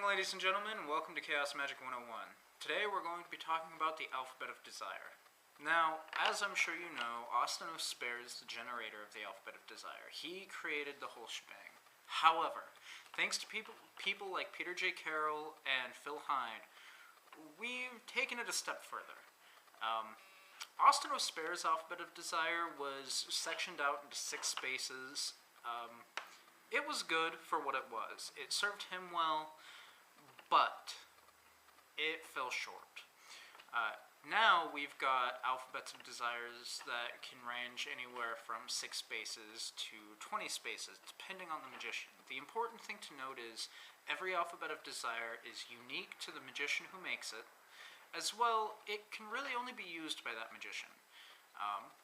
evening, ladies and gentlemen, and welcome to Chaos Magic 101. Today we're going to be talking about the Alphabet of Desire. Now, as I'm sure you know, Austin O. Spare is the generator of the Alphabet of Desire. He created the whole shebang. However, thanks to people like Peter J. Carroll and Phil Hine, we've taken it a step further. Austin O. Spare's Alphabet of Desire was sectioned out into 6 spaces. It was good for what it was. It served him well, but it fell short. Now we've got Alphabets of Desires that can range anywhere from 6 spaces to 20 spaces, depending on the magician. The important thing to note is every Alphabet of Desire is unique to the magician who makes it. As well, it can really only be used by that magician.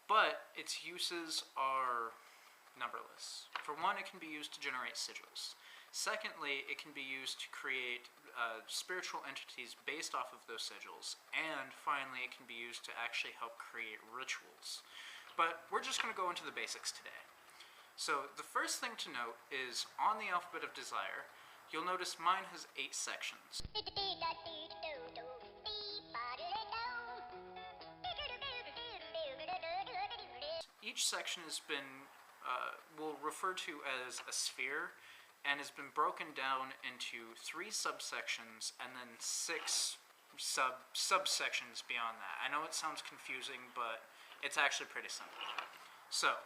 But its uses are numberless. For one, it can be used to generate sigils. Secondly, it can be used to create spiritual entities based off of those sigils. And finally, it can be used to actually help create rituals. But we're just going to go into the basics today. So the first thing to note is on the Alphabet of Desire, you'll notice mine has 8 sections. Each section has been we'll refer to as a sphere, and has been broken down into 3 subsections and then 6 subsections beyond that. I know it sounds confusing, but it's actually pretty simple. So,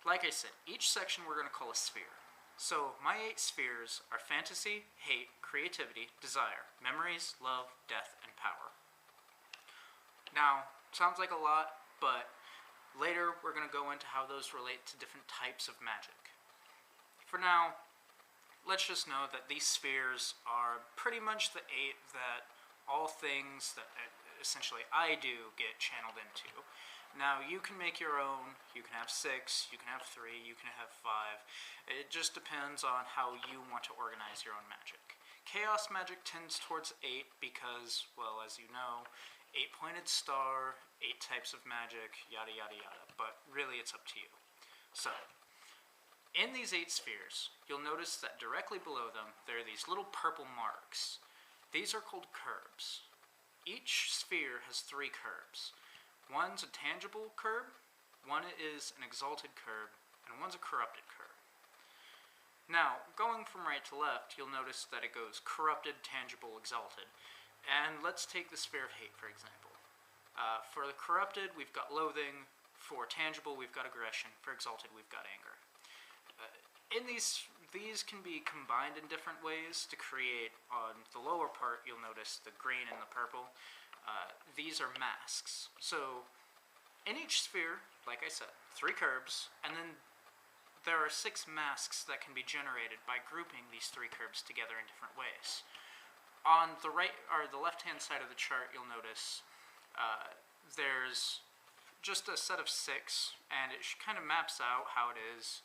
like I said, each section we're going to call a sphere. So, my 8 spheres are fantasy, hate, creativity, desire, memories, love, death, and power. Now, sounds like a lot, but later, we're going to go into how those relate to different types of magic. For now, let's just know that these spheres are pretty much the 8 that all things that essentially I do get channeled into. Now, you can make your own. You can have 6, you can have 3, you can have 5. It just depends on how you want to organize your own magic. Chaos magic tends towards 8 because, well, as you know, 8-pointed star, 8 types of magic, yada yada yada, but really it's up to you. So, in these 8 spheres, you'll notice that directly below them, there are these little purple marks. These are called curbs. Each sphere has 3 curbs. One's a tangible curb, one is an exalted curb, and one's a corrupted curb. Now, going from right to left, you'll notice that it goes corrupted, tangible, exalted. And let's take the sphere of hate, for example. For the corrupted, we've got loathing. For tangible, we've got aggression. For exalted, we've got anger. In these can be combined in different ways to create, on the lower part, you'll notice the green and the purple. These are masks. So, in each sphere, like I said, 3 curbs, and then there are 6 masks that can be generated by grouping these 3 curbs together in different ways. On the right or the left-hand side of the chart, you'll notice there's just a set of 6, and it kind of maps out how it is.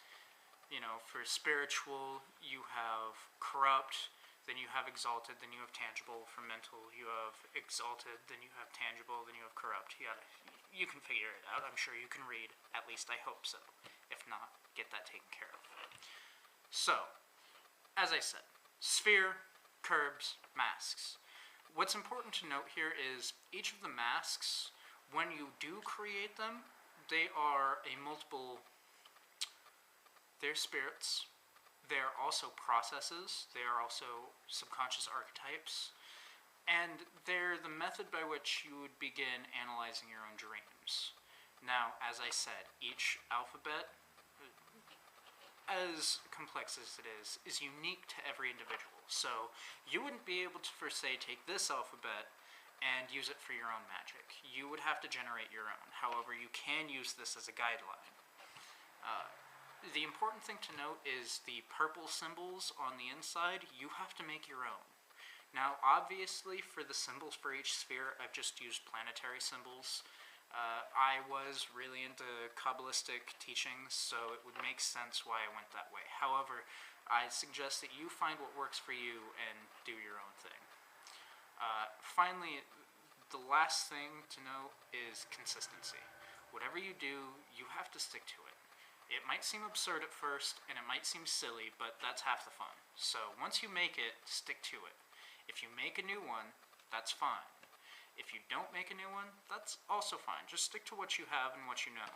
You know, for spiritual, you have corrupt, then you have exalted, then you have tangible. For mental, you have exalted, then you have tangible, then you have corrupt. You can figure it out. I'm sure you can read. At least I hope so. If not, get that taken care of. So, as I said, sphere, curbs, masks. What's important to note here is each of the masks, when you do create them, they are a multiple. They're spirits. They're also processes. They are also subconscious archetypes. And they're the method by which you would begin analyzing your own dreams. Now, as I said, each alphabet, as complex as it is unique to every individual. So, you wouldn't be able to, per se, take this alphabet and use it for your own magic. You would have to generate your own. However, you can use this as a guideline. The important thing to note is the purple symbols on the inside, you have to make your own. Now, obviously, for the symbols for each sphere, I've just used planetary symbols. I was really into Kabbalistic teachings, so it would make sense why I went that way. However, I suggest that you find what works for you and do your own thing. Finally, the last thing to note is consistency. Whatever you do, you have to stick to it. It might seem absurd at first, and it might seem silly, but that's half the fun. So once you make it, stick to it. If you make a new one, that's fine. If you don't make a new one, that's also fine. Just stick to what you have and what you know.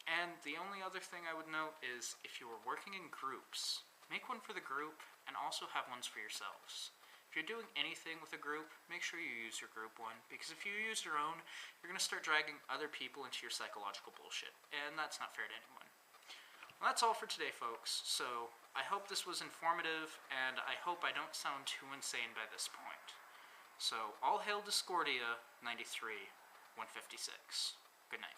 And the only other thing I would note is if you are working in groups, make one for the group and also have ones for yourselves. If you're doing anything with a group, make sure you use your group one, because if you use your own, you're going to start dragging other people into your psychological bullshit, and that's not fair to anyone. Well, that's all for today, folks. So I hope this was informative, and I hope I don't sound too insane by this point. So, all hail Discordia 93 156. Good night.